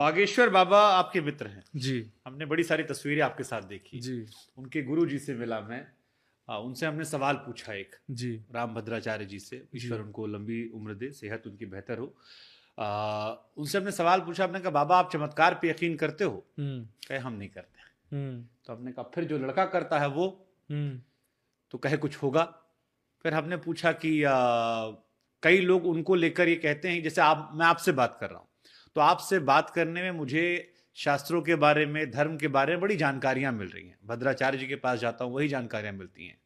बागेश्वर बाबा आपके मित्र हैं। जी। हमने बड़ी सारी तस्वीरें आपके साथ देखी। जी। उनके गुरु जी से मिला मैं। उनसे हमने सवाल पूछा एक, जी। राम भद्राचार्य जी से, जी। ईश्वर उनको लंबी उम्र दे, सेहत उनकी बेहतर हो। उनसे हमने सवाल पूछा, हमने कहा बाबा आप चमत्कार पे यकीन करते हो? कहे हम नहीं करते। तो हमने कहा फिर जो लड़का करता है वो? तो कहे कुछ होगा। फिर हमने पूछा कि कई लोग उनको लेकर ये कहते हैं, जैसे मैं आपसे बात कर रहा हूं, तो आपसे बात करने में मुझे शास्त्रों के बारे में, धर्म के बारे में बड़ी जानकारियां मिल रही हैं। भद्राचार्य जी के पास जाता हूं, वही जानकारियां मिलती हैं।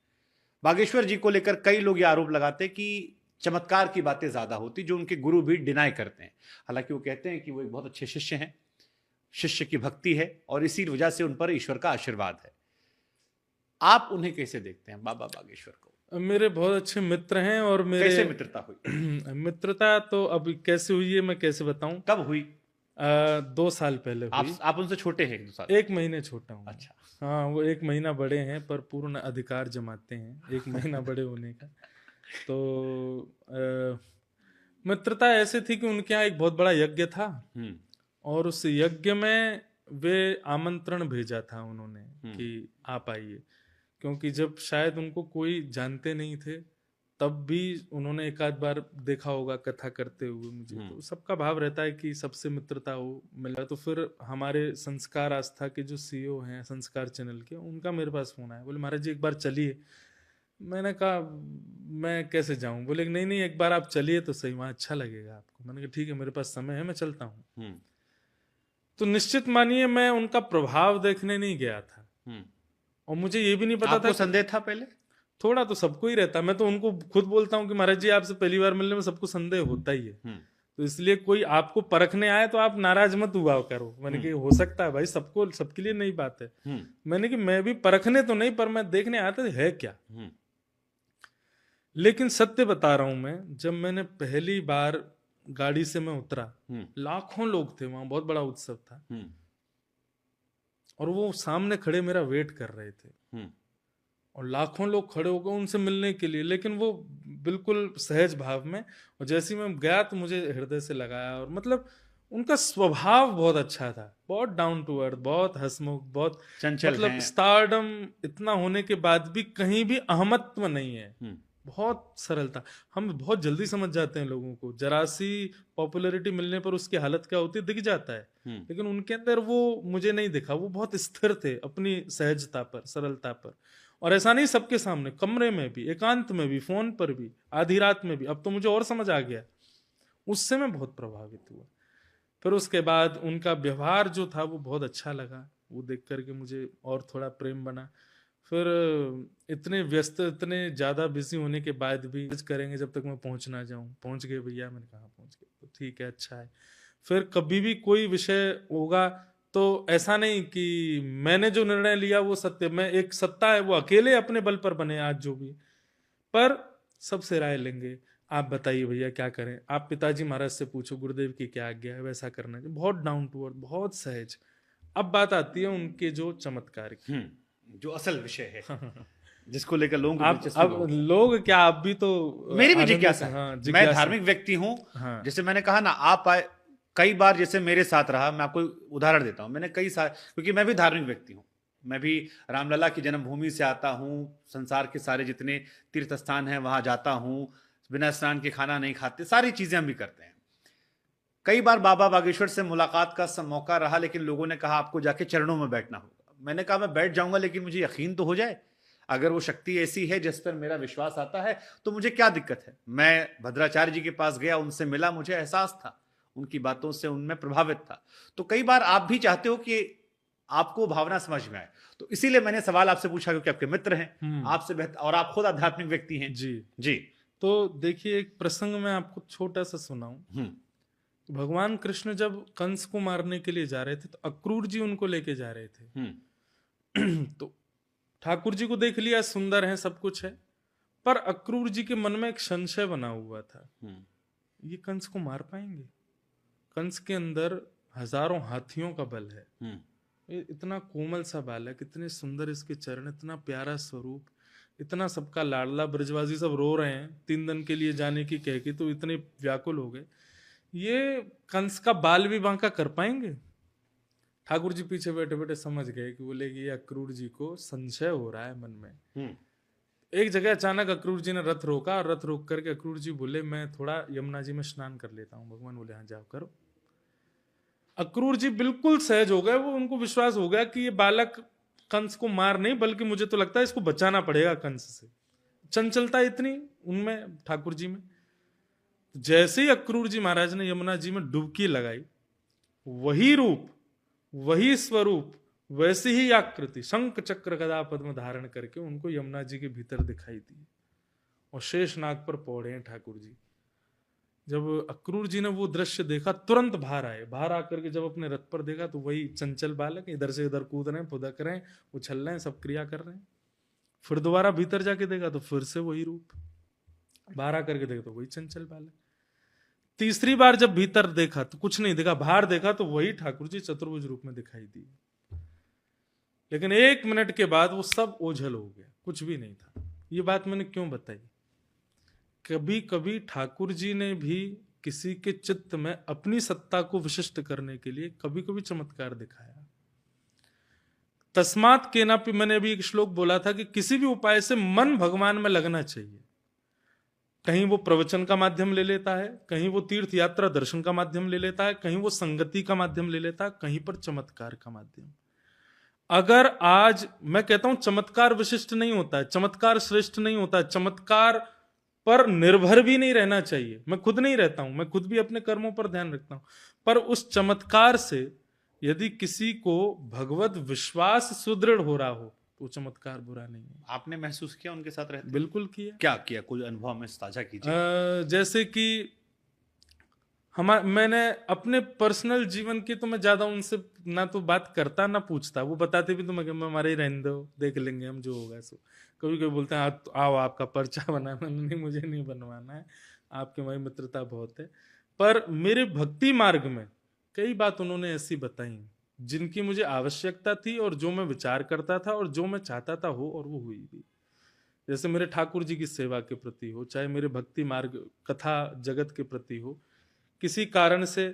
बागेश्वर जी को लेकर कई लोग ये आरोप लगाते हैं कि चमत्कार की बातें ज्यादा होती, जो उनके गुरु भी डिनाई करते हैं। हालांकि वो कहते हैं कि वो एक बहुत अच्छे शिष्य हैं, शिष्य की भक्ति है और इसी वजह से उन पर ईश्वर का आशीर्वाद है। आप उन्हें कैसे देखते हैं, बाबा बागेश्वर को? मेरे बहुत अच्छे मित्र हैं और मेरे कैसे मित्रता हुई? मित्रता तो अब कैसे हुई है मैं कैसे बताऊं। कब हुई? 2 साल पहले हुई। आप उनसे छोटे हैं 2 साल? 1 महीने छोटा हूँ। अच्छा। हाँ, वो 1 महीना बड़े हैं पर पूर्ण अधिकार जमाते हैं 1 महीना बड़े होने का। तो मित्रता ऐसे थी कि उनके यहाँ एक बहुत बड़ा यज्ञ था और उस यज्ञ में वे आमंत्रण भेजा था उन्होंने कि आप आइए, क्योंकि जब शायद उनको कोई जानते नहीं थे तब भी उन्होंने एक आध बार देखा होगा कथा करते हुए मुझे। तो सबका भाव रहता है कि सबसे मित्रता हो मिला। तो फिर हमारे संस्कार आस्था के जो सीईओ हैं संस्कार चैनल के, उनका मेरे पास फोन आया, बोले महाराज जी एक बार चलिए। मैंने कहा मैं कैसे जाऊं? बोले नहीं नहीं एक बार आप चलिए तो सही, वहां अच्छा लगेगा आपको। मैंने कहा ठीक है मेरे पास समय है, मैं चलता हूँ। तो निश्चित मानिए मैं उनका प्रभाव देखने नहीं गया था और मुझे ये भी नहीं पता था। संदेह था पहले? थोड़ा तो सबको ही रहता। मैं तो उनको खुद बोलता हूँ कि महाराज जी आपसे पहली बार मिलने में सबको संदेह होता ही है। तो इसलिए कोई आपको परखने आए तो आप नाराज मत हुआ करो। मैंने कि हो सकता है भाई, सबको सबके लिए नई बात है। मैंने कि मैं भी परखने तो नहीं पर मैं देखने आया था है क्या। लेकिन सत्य बता रहा हूं मैं, जब मैंने पहली बार गाड़ी से मैं उतरा, लाखों लोग थे वहां, बहुत बड़ा उत्सव था और वो सामने खड़े मेरा वेट कर रहे थे और लाखों लोग खड़े हो गए उनसे मिलने के लिए, लेकिन वो बिल्कुल सहज भाव में। और जैसे ही मैं गया तो मुझे हृदय से लगाया और मतलब उनका स्वभाव बहुत अच्छा था, बहुत डाउन टू अर्थ, बहुत हंसमुख, बहुत चंचल मतलब हैं। स्टारडम इतना होने के बाद भी कहीं भी अहमत्व नहीं है, बहुत सरलता। हम बहुत जल्दी समझ जाते हैं लोगों को, जरा सी पॉपुलैरिटी मिलने पर उसकी हालत क्या होती है दिख जाता है। लेकिन उनके अंदर वो मुझे नहीं दिखा। वो बहुत स्थिर थे अपनी सहजता पर, सरलता पर। और ऐसा नहीं सबके सामने, कमरे में भी, एकांत में भी, फोन पर भी, आधी रात में भी। अब तो मुझे और समझ आ गया, उससे मैं बहुत प्रभावित हुआ। फिर उसके बाद उनका व्यवहार जो था वो बहुत अच्छा लगा, वो देख करके मुझे और थोड़ा प्रेम बना। फिर इतने व्यस्त, इतने ज्यादा बिजी होने के बाद भी करेंगे जब तक मैं पहुंच ना जाऊं। पहुंच गए भैया? मैंने कहा पहुंच गए, तो ठीक है, अच्छा है। फिर कभी भी कोई विषय होगा तो ऐसा नहीं कि मैंने जो निर्णय लिया वो सत्य, मैं एक सत्ता है वो अकेले अपने बल पर बने आज जो भी, पर सबसे राय लेंगे। आप बताइए भैया क्या करें, आप पिताजी महाराज से पूछो गुरुदेव की क्या आज्ञा है, वैसा करना है। बहुत डाउन टू अर्थ, बहुत सहज। अब बात आती है उनके जो चमत्कार की, जो असल विषय है जिसको लेकर लोगों की आप दिलचस्पी अब बहुत है। लोग क्या, आप भी तो मेरी भी आनंदित जिज्ञासा हैं। है। हाँ, मैं जिज्ञासा। धार्मिक व्यक्ति हूं। हाँ। जैसे मैंने कहा ना, आप आए कई बार, जैसे मेरे साथ रहा। मैं आपको उदाहरण देता हूं, मैंने कई साल, क्योंकि मैं भी धार्मिक व्यक्ति हूं, मैं भी रामलला की जन्मभूमि से आता हूं, संसार के सारे जितने तीर्थ स्थान हैं वहां जाता हूं, बिना स्नान के खाना नहीं खाते, सारी चीजें हम भी करते हैं। कई बार बाबा बागेश्वर से मुलाकात का मौका रहा, लेकिन लोगों ने कहा आपको जाके चरणों में बैठना होगा। मैंने कहा मैं बैठ जाऊंगा, लेकिन मुझे यकीन तो हो जाए। अगर वो शक्ति ऐसी है जिस पर मेरा विश्वास आता है तो मुझे क्या दिक्कत है। मैं भद्राचार्य जी के पास गया, उनसे मिला, मुझे एहसास था, उनकी बातों से उनमें प्रभावित था। तो कई बार आप भी चाहते हो कि आपको भावना समझ में आए, तो इसीलिए मैंने सवाल आपसे पूछा, क्योंकि आपके मित्र हैं, आपसे बेहतर, और आप खुद आध्यात्मिक व्यक्ति हैं। जी जी। तो देखिए, एक प्रसंग मैं आपको छोटा सा सुनाऊं। भगवान कृष्ण जब कंस को मारने के लिए जा रहे थे तो अक्रूर जी उनको लेके जा रहे थे। तो ठाकुर जी को देख लिया, सुंदर है, सब कुछ है, पर अक्रूर जी के मन में एक संशय बना हुआ था, ये कंस को मार पाएंगे? कंस के अंदर हजारों हाथियों का बल है, ये इतना कोमल सा बालक, इतने सुंदर इसके चरण, इतना प्यारा स्वरूप, इतना सबका लाडला, ब्रजवासी सब रो रहे हैं 3 दिन के लिए जाने की कह के, तो इतने व्याकुल हो गए। ये कंस का बाल भी बांका कर पाएंगे? ठाकुर जी पीछे बैठे बैठे समझ गए कि बोले कि ये अक्रूर जी को संशय हो रहा है मन में। एक जगह अचानक अक्रूर जी ने रथ रोका और रथ रोक करके अक्रूर जी बोले मैं थोड़ा यमुना जी में स्नान कर लेता हूँ। भगवान बोले हाँ जाओ करो। अक्रूर जी बिल्कुल सहज हो गए, वो उनको विश्वास हो गया कि ये बालक कंस को मार नहीं बल्कि मुझे तो लगता है इसको बचाना पड़ेगा कंस से। चंचलता इतनी उनमें, ठाकुर जी में। जैसे ही अक्रूर जी महाराज ने यमुना जी में डुबकी लगाई, वही रूप, वही स्वरूप, वैसी ही आकृति शंख चक्र गदा पद्म धारण करके उनको यमुना जी के भीतर दिखाई दी और शेष नाग पर पौड़े हैं ठाकुर जी। जब अक्रूर जी ने वो दृश्य देखा तुरंत बाहर आए। बाहर आकर के जब अपने रथ पर देखा तो वही चंचल बालक इधर से इधर कूद रहे हैं, फुदक रहे हैं, उछल रहे हैं, सब क्रिया कर रहे हैं। फिर दोबारा भीतर जाके देखा तो फिर से वही रूप। बाहर आकर के देखा तो वही चंचल बालक। तीसरी बार जब भीतर देखा तो कुछ नहीं देखा, बाहर देखा तो वही ठाकुर जी चतुर्भुज रूप में दिखाई दी। लेकिन 1 मिनट के बाद वो सब ओझल हो गया, कुछ भी नहीं था। ये बात मैंने क्यों बताई? कभी कभी ठाकुर जी ने भी किसी के चित्त में अपनी सत्ता को विशिष्ट करने के लिए कभी कभी चमत्कार दिखाया। तस्मात् केनापि, मैंने अभी एक श्लोक बोला था कि किसी भी उपाय से मन भगवान में लगना चाहिए। कहीं वो प्रवचन का माध्यम ले लेता है, कहीं वो तीर्थ यात्रा दर्शन का माध्यम ले लेता है, कहीं वो संगति का माध्यम ले लेता है, कहीं पर चमत्कार का माध्यम। अगर आज मैं कहता हूं चमत्कार विशिष्ट नहीं होता है, चमत्कार श्रेष्ठ नहीं होता है, चमत्कार पर निर्भर भी नहीं रहना चाहिए। मैं खुद नहीं रहता हूं, मैं खुद भी अपने कर्मों पर ध्यान रखता हूं, पर उस चमत्कार से यदि किसी को भगवत विश्वास सुदृढ़ हो रहा हो तो चमत्कार बुरा नहीं है। आपने महसूस किया उनके साथ रहते? बिल्कुल किया। क्या किया? कोई अनुभव में साझा कीजिए। जैसे कि मैंने अपने पर्सनल जीवन की तो मैं ज्यादा उनसे ना तो बात करता ना पूछता। वो बताते भी तो मैं हमारे ही रहने दो, देख लेंगे हम जो होगा सो। कभी कभी बोलते हैं आओ आपका पर्चा बनाना। नहीं, मुझे नहीं बनवाना है, आपके हमारी मित्रता बहुत है। पर मेरे भक्ति मार्ग में कई बात उन्होंने ऐसी बताई जिनकी मुझे आवश्यकता थी और जो मैं विचार करता था और जो मैं चाहता था हो, और वो हुई भी। जैसे मेरे ठाकुर जी की सेवा के प्रति हो, चाहे मेरे भक्ति मार्ग कथा जगत के प्रति हो, किसी कारण से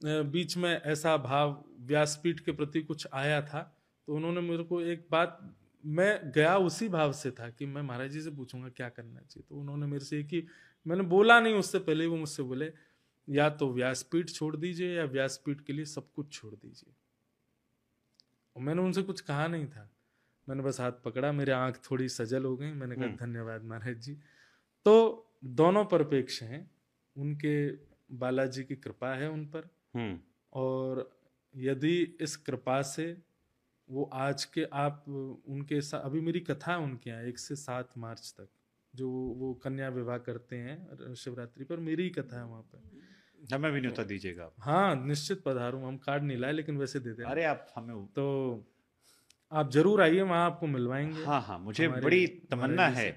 बीच में ऐसा भाव व्यासपीठ के प्रति कुछ आया था तो उन्होंने मेरे को एक बात, मैं गया उसी भाव से था कि मैं महाराज जी से पूछूंगा क्या करना चाहिए। तो उन्होंने मेरे से कि मैंने बोला नहीं उससे पहले, वो मुझसे बोले या तो व्यासपीठ छोड़ दीजिए या व्यासपीठ के लिए सब कुछ छोड़ दीजिए। और मैंने उनसे कुछ कहा नहीं था, मैंने बस हाथ पकड़ा, मेरी आंख थोड़ी सजल हो गई। मैंने कहा धन्यवाद महाराज जी। तो दोनों परिपेक्ष हैं, उनके बालाजी की कृपा है उन पर, और यदि इस कृपा से वो आज के आप उनके साथ, अभी मेरी कथा है उनके यहाँ 1 से 7 मार्च तक, जो वो कन्या विवाह करते हैं शिवरात्रि पर, मेरी ही कथा है वहाँ पर। हमें भी न्योता दीजिएगा। हाँ निश्चित पधारूं, हम कार्ड नहीं लाए लेकिन वैसे दे दें। अरे आप हमें तो आप जरूर आइए, वहाँ आपको मिलवाएंगे। हाँ, मुझे बड़ी तमन्ना है